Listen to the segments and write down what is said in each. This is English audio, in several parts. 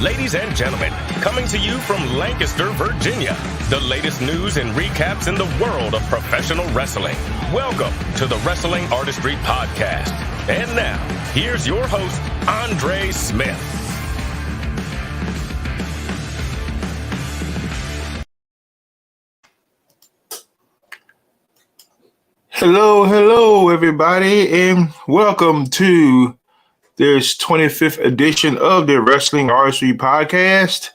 Ladies and gentlemen, coming to you from Lancaster, Virginia, the latest news and recaps in the world of professional wrestling. Welcome to the Wrestling Artistry Podcast. And now, here's your host, Andre Smith. Hello, everybody, and welcome to this 25th edition of the Wrestling Artistry Podcast.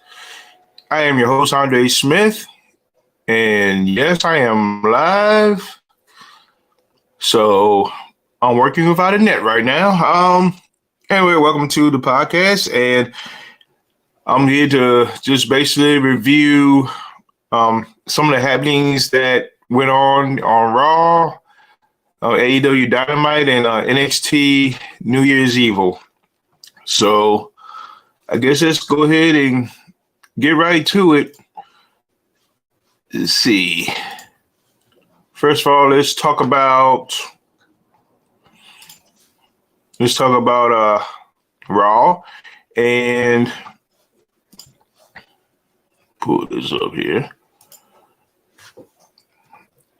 I am your host, Andre Smith, and yes, I am live. So I'm working without a net right now. Anyway, welcome to the podcast, and I'm here to just basically review some of the happenings that went on Raw, AEW Dynamite, and NXT New Year's Evil. So I guess let's go ahead and get right to it. Let's see. First of all, let's talk about Raw, and pull this up here.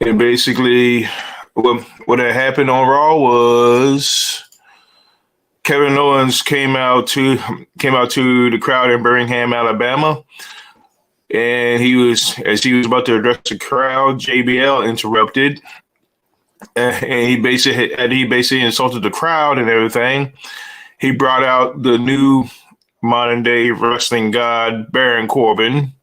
And basically, what had happened on Raw was Kevin Owens came out to the crowd in Birmingham, Alabama, and as he was about to address the crowd, JBL interrupted, and he basically insulted the crowd and everything. He brought out the new modern day wrestling god Baron Corbin,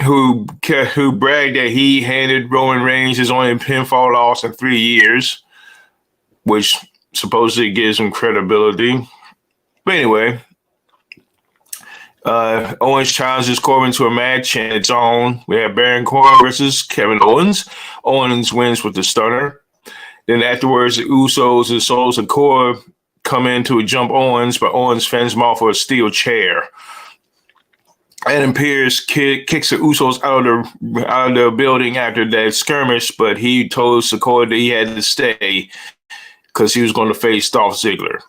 who bragged that he handed Roman Reigns his only pinfall loss in 3 years, which supposedly gives him credibility. But anyway, Owens challenges Corbin to a match, and it's on. We have Baron Corbin versus Kevin Owens. Owens wins with the stunner. Then afterwards, the Usos and Souls of Core come in to jump Owens, but Owens fends him off with a steel chair. Adam Pearce kicks the Usos out of the building after that skirmish, but he told Sikoa that he had to stay because he was going to face Dolph Ziggler.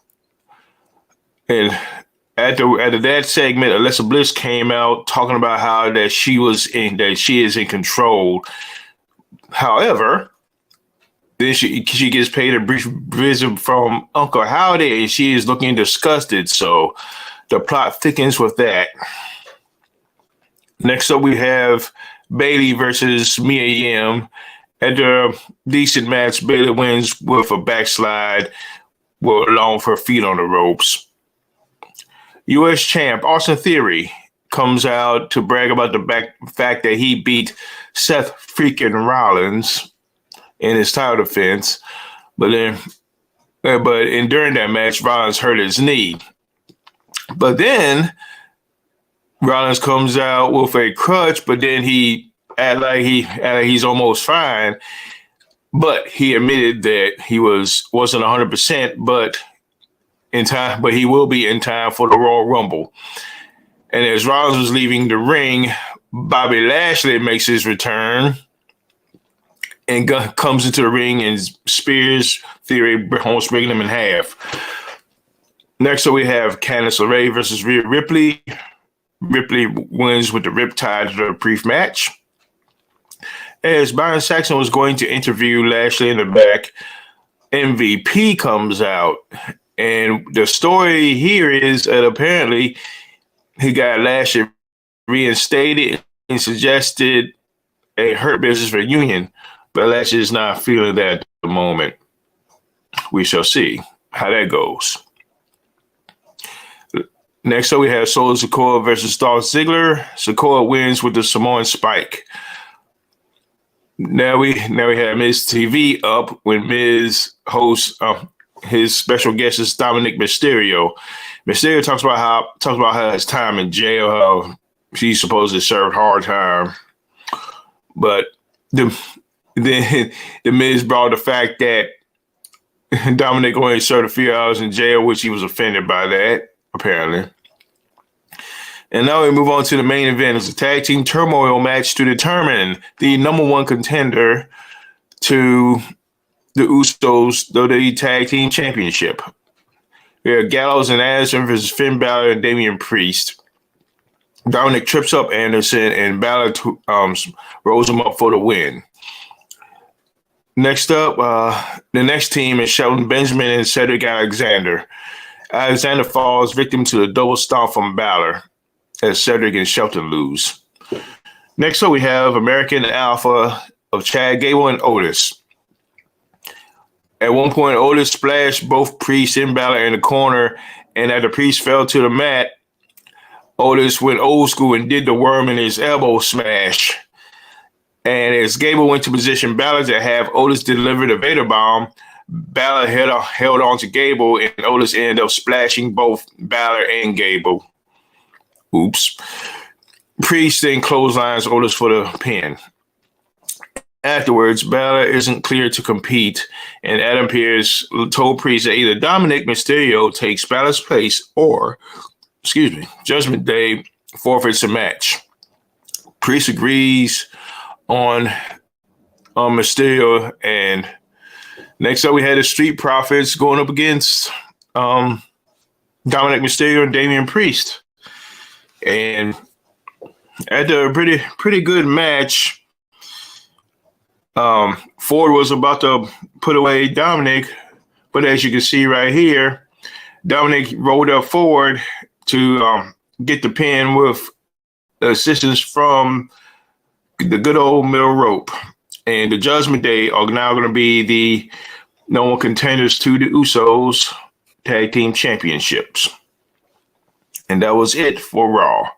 And after that segment, Alexa Bliss came out talking about how that she is in control. However, then she gets paid a brief visit from Uncle Howdy, and she is looking disgusted. So the plot thickens with that. Next up, we have Bayley versus Mia Yim. After a decent match, Bayley wins with a backslide along with her feet on the ropes. U.S. champ Austin Theory comes out to brag about the fact that he beat Seth freaking Rollins in his title defense. But during that match, Rollins hurt his knee. But then Rollins comes out with a crutch, but then he acted like he's almost fine. But he admitted that he wasn't 100%, but in time. But he will be in time for the Royal Rumble. And as Rollins was leaving the ring, Bobby Lashley makes his return and comes into the ring and spears Theory, almost breaking him in half. Next up, we have Candice LeRae versus Rhea Ripley. Ripley wins with the Riptide to the brief match. As Byron Saxton was going to interview Lashley in the back, MVP comes out. And the story here is that apparently he got Lashley reinstated and suggested a Hurt Business reunion. But Lashley is not feeling that at the moment. We shall see how that goes. Next up, we have Solo Sikoa versus Dolph Ziggler. Sikoa wins with the Samoan Spike. Now we have Miz TV up when Miz hosts his special guest is Dominic Mysterio. Mysterio talks about how his time in jail, how he's supposed to serve hard time, but the Miz brought the fact that Dominic only served a few hours in jail, which he was offended by that apparently. And now we move on to the main event. It's a tag team turmoil match to determine the number one contender to the Usos, the tag team championship. We have Gallows and Anderson versus Finn Balor and Damian Priest. Dominic trips up Anderson, and Balor rolls him up for the win. Next up, the next team is Shelton Benjamin and Cedric Alexander. Alexander falls victim to the double stomp from Balor as Cedric and Shelton lose. Next up, we have American Alpha of Chad Gable and Otis. At one point, Otis splashed both Priest and Balor in the corner, and after Priest fell to the mat, Otis went old school and did the worm in his elbow smash. And as Gable went to position Balor to have Otis deliver the Vader Bomb, Balor held on to Gable, and Otis ended up splashing both Balor and Gable. Oops. Priest then clotheslines Otis for the pin. Afterwards, Balor isn't clear to compete, and Adam Pearce told Priest that either Dominic Mysterio takes Balor's place or, Judgment Day forfeits the match. Priest agrees on Mysterio, and next up we had the Street Profits going up against Dominic Mysterio and Damian Priest. And after a pretty good match, Ford was about to put away Dominic, but as you can see right here, Dominic rolled up forward to get the pin with assistance from the good old middle rope. And the Judgment Day are now going to be the known contenders to the Usos Tag Team Championships. And that was it for Raw.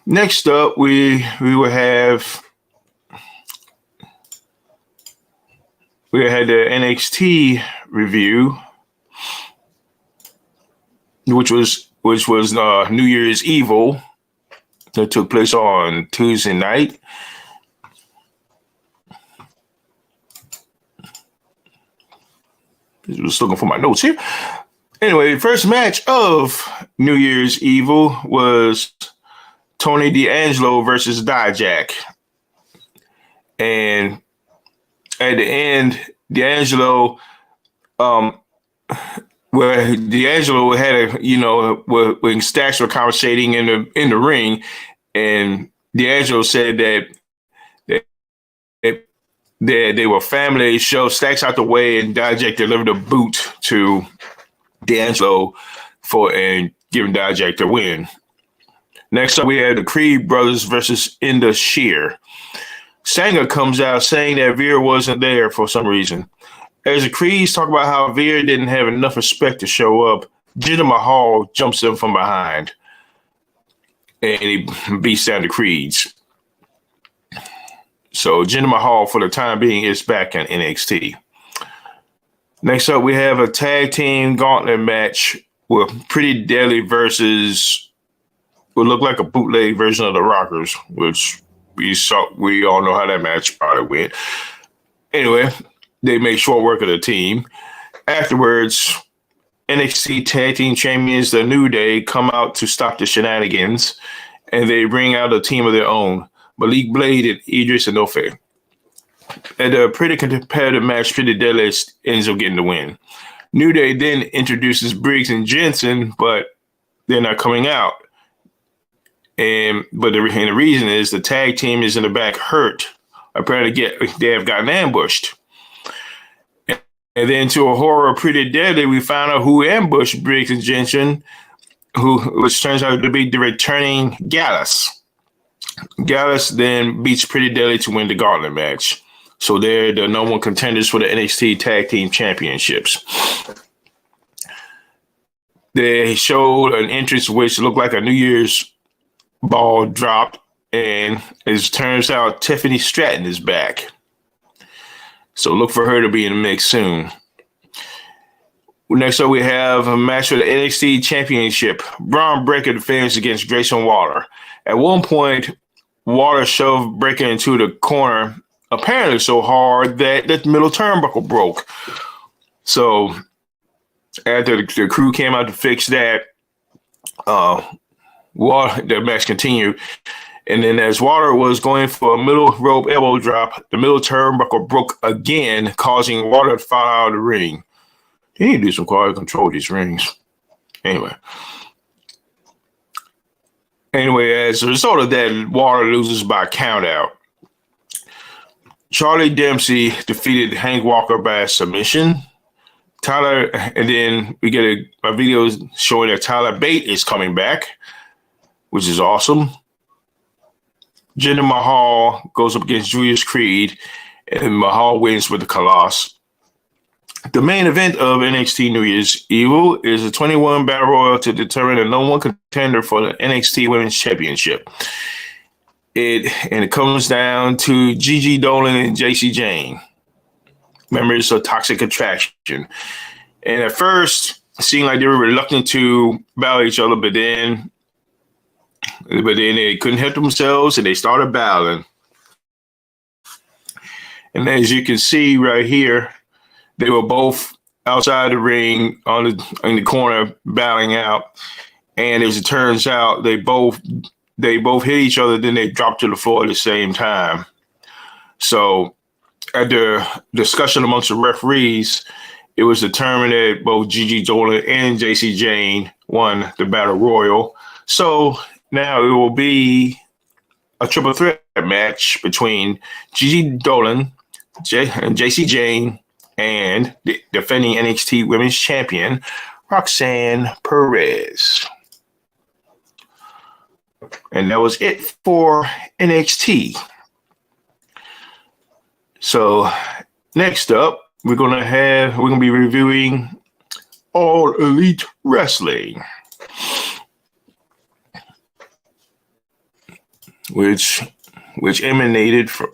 Next up, we will have the NXT review, which was New Year's Evil that took place on Tuesday night. Just looking for my notes here. Anyway, the first match of New Year's Evil was Tony D'Angelo versus Dijak. And at the end, D'Angelo had when Stacks were conversating in the ring, and D'Angelo said that they were family. They shoved Stacks out the way, and Dijak delivered a boot to D'Angelo and giving Dijak the win. Next up, we had the Creed brothers versus Enda Sheer. Sanger comes out saying that Veer wasn't there for some reason. As the Creeds talk about how Veer didn't have enough respect to show up, Jinder Mahal jumps in from behind and he beats down the Creeds. So Jinder Mahal, for the time being, is back in NXT. Next up, we have a tag team gauntlet match with Pretty Deadly versus what looked like a bootleg version of the Rockers, which we all know how that match probably went. Anyway, they made short work of the team. Afterwards, NXT Tag Team Champions, The New Day, come out to stop the shenanigans, and they bring out a team of their own, Malik Blade and Idris Enofe. At a pretty competitive match, Pretty Deadly ends up getting the win. New Day then introduces Briggs and Jensen, but they're not coming out. But the reason is the tag team is in the back hurt. Apparently they have gotten ambushed. And then to a horror of Pretty Deadly, we found out who ambushed Briggs and Jensen, which turns out to be the returning Gallus. Gallus then beats Pretty Deadly to win the gauntlet match. So they're the number one contenders for the NXT Tag Team Championships. They showed an entrance which looked like a New Year's ball dropped, and as it turns out, Tiffany Stratton is back. So look for her to be in the mix soon. Next up, we have a match for the NXT Championship. Braun Breaker defends against Grayson Waller. At one point, Waller shoved Breaker into the corner, apparently so hard that the middle turnbuckle broke. So after the crew came out to fix that, the match continued. And then as Waller was going for a middle rope elbow drop, the middle turnbuckle broke again, causing Waller to fall out of the ring. He need to do some quality control with these rings. Anyway, as a result of that, Waller loses by countout. Charlie Dempsey defeated Hank Walker by submission. And then we get a video showing that Tyler Bate is coming back, which is awesome. Jinder Mahal goes up against Julius Creed, and Mahal wins with the Colossus. The main event of NXT New Year's Evil is a 21 Battle Royal to determine the number one contender for the NXT Women's Championship. It comes down to Gigi Dolan and JC Jane, members of Toxic Attraction. And at first, it seemed like they were reluctant to battle each other, but then they couldn't help themselves and they started battling. And as you can see right here, they were both outside the ring in the corner battling out. And as it turns out, they both hit each other, then they dropped to the floor at the same time. So after discussion amongst the referees, it was determined that both Gigi Dolan and JC Jane won the Battle Royal. So now it will be a triple threat match between Gigi Dolan, JC Jane, and the defending NXT Women's Champion, Roxanne Perez. And that was it for NXT. So next up, we're gonna be reviewing All Elite Wrestling, which emanated from.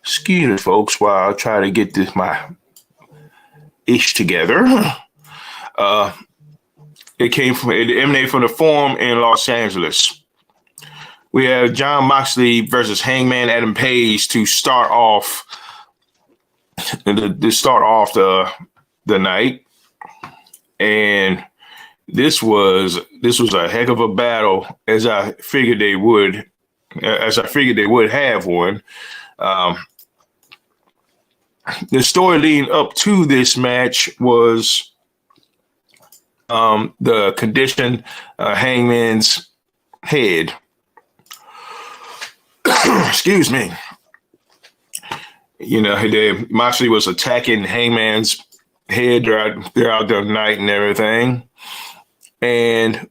Excuse me, folks, while I try to get my ish together. It emanated from the Forum in Los Angeles. We have Jon Moxley versus Hangman Adam Page to start off the night, and this was a heck of a battle, as I figured they would have one. The story leading up to this match was the condition Hangman's head. Excuse me. Moxley was attacking Hangman's head throughout the night and everything,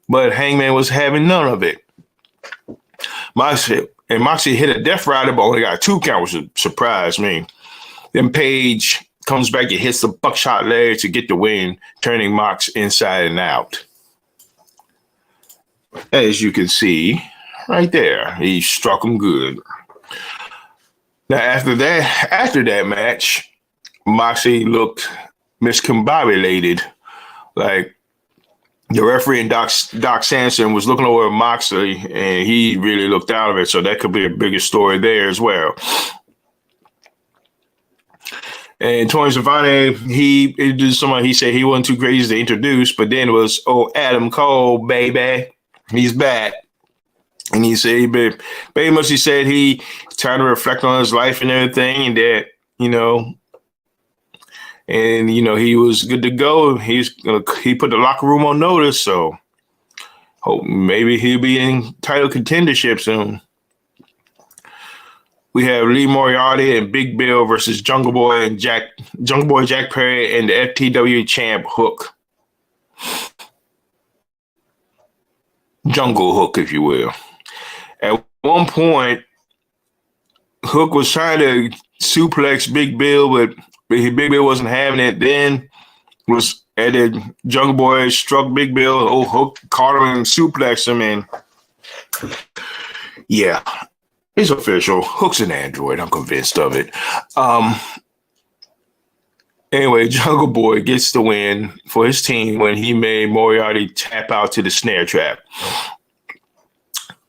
but Hangman was having none of it. Moxley hit a Death Rider, but only got 2 count, which surprised me. Then Page comes back and hits the buckshot leg to get the win, turning Mox inside and out. As you can see right there, he struck him good. Now after that match, Moxley looked miscombobulated. Like the referee and Doc Sanson was looking over at Moxley, and he really looked out of it. So that could be a bigger story there as well. And Tony Schiavone, he introduced someone. He said he wasn't too crazy to introduce, but then it was, Adam Cole, baby, he's back. And he said, pretty much he said he trying to reflect on his life and everything, and that, he was good to go. He put the locker room on notice, so hope maybe he'll be in title contendership soon. We have Lee Moriarty and Big Bill versus Jungle Boy Jack Perry and the FTW champ Hook. Jungle Hook, if you will. At one point, Hook was trying to suplex Big Bill, but Big Bill wasn't having it. Then Jungle Boy struck Big Bill. Hook caught him and suplexed him, and yeah. It's official. Hook's an android. I'm convinced of it. Anyway, Jungle Boy gets the win for his team when he made Moriarty tap out to the snare trap.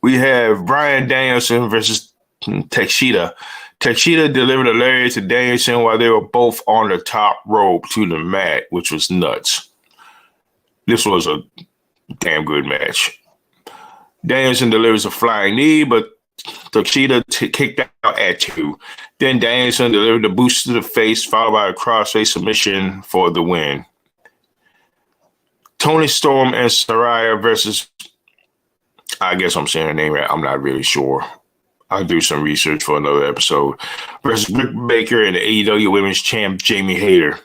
We have Bryan Danielson versus Takeshita. Takeshita delivered a lariat to Danielson while they were both on the top rope to the mat, which was nuts. This was a damn good match. Danielson delivers a flying knee, but Takeshita kicked out at 2. Then Danielson delivered the boost to the face, followed by a crossface submission for the win. Toni Storm and Saraya versus, I guess I'm saying her name right. I'm not really sure. I'll do some research for another episode. Versus Britt Baker and the AEW Women's Champ Jamie Hayter.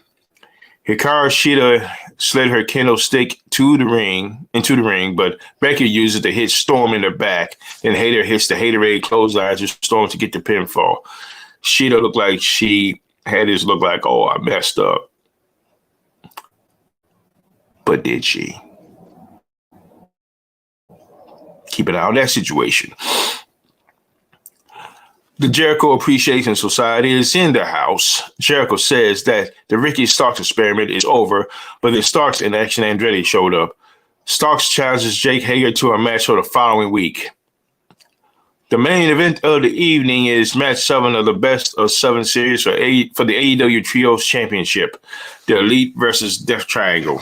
Hikaru Shida slid her kendo stick into the ring, but Baker uses it to hit Storm in the back. Then Hayter hits the Haterade clothesline to Storm to get the pinfall. Shida looked like she had this look like, oh, I messed up. But did she? Keep an eye on that situation. The Jericho Appreciation Society is in the house. Jericho says that the Ricky Starks experiment is over, but then Starks and Action Andretti showed up. Starks challenges Jake Hager to a match for the following week. The main event of the evening is match 7 of the best of 7 series for the AEW Trios Championship, the Elite versus Death Triangle.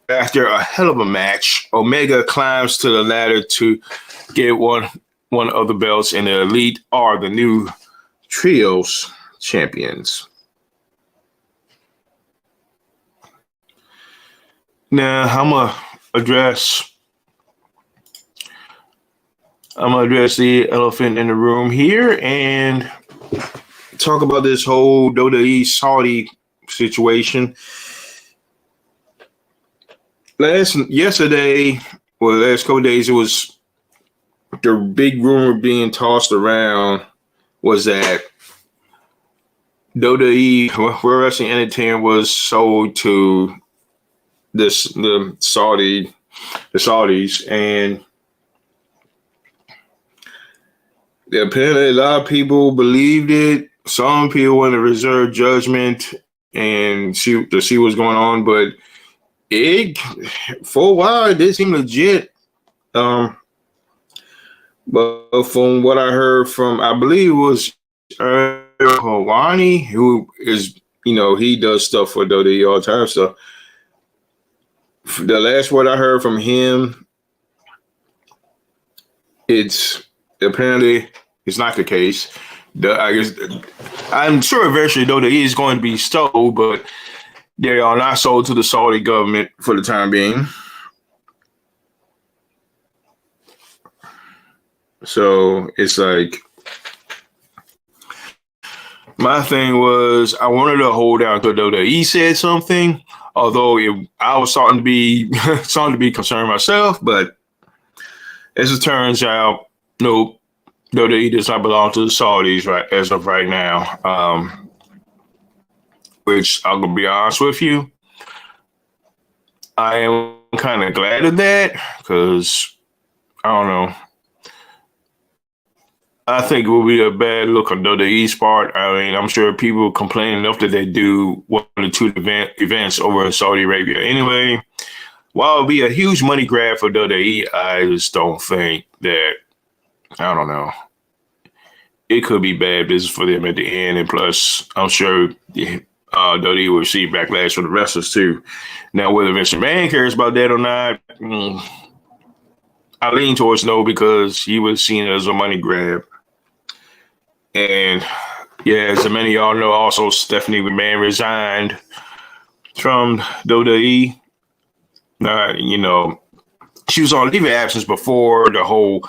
After a hell of a match, Omega climbs to the ladder to get one of the belts, and the Elite are the new Trios champions. Now, I'm gonna address the elephant in the room here and talk about this whole WWE Saudi situation. Last couple of days, it was the big rumor being tossed around was that WWE World Wrestling Entertainment was sold to the Saudis, and apparently a lot of people believed it. Some people want to reserve judgment and see what's going on, but for a while it did seem legit. But from what I heard from, I believe it was Hawani, who is, he does stuff for WWE all the time. So the last word I heard from him, it's apparently it's not the case. I'm sure eventually WWE is going to be sold, but they are not sold to the Saudi government for the time being. So it's like, my thing was I wanted to hold out until WWE said something, although I was starting to be concerned myself. But as it turns out, nope, WWE does not belong to the Saudis right as of right now. Which I'm gonna be honest with you, I am kind of glad of that because I don't know. I think it would be a bad look on WWE's part. I mean, I'm sure people complain enough that they do 1 or 2 events over in Saudi Arabia. Anyway, while it would be a huge money grab for WWE, I just don't think that, I don't know, it could be bad business for them at the end. And plus, I'm sure WWE will receive backlash from the wrestlers too. Now, whether Vince McMahon cares about that or not, I lean towards no, because he was seen as a money grab. And yeah, as many of y'all know, also Stephanie McMahon resigned from WWE. She was on leave of absence before the whole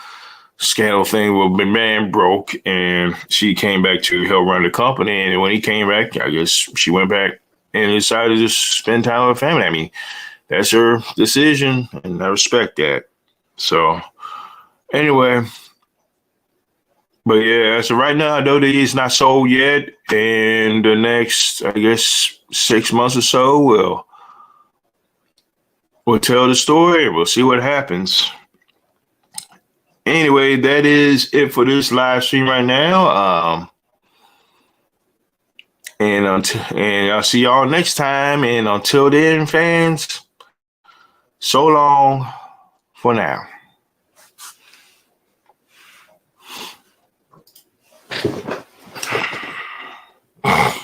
scandal thing with McMahon broke, and she came back to help run the company. And when he came back, I guess she went back and decided to just spend time with her family. I mean, that's her decision, and I respect that. So, anyway, but yeah, so right now, WWE is not sold yet. And the next, I guess, 6 months or so, we'll tell the story and we'll see what happens. Anyway, that is it for this live stream right now. And I'll see y'all next time. And until then, fans, so long for now.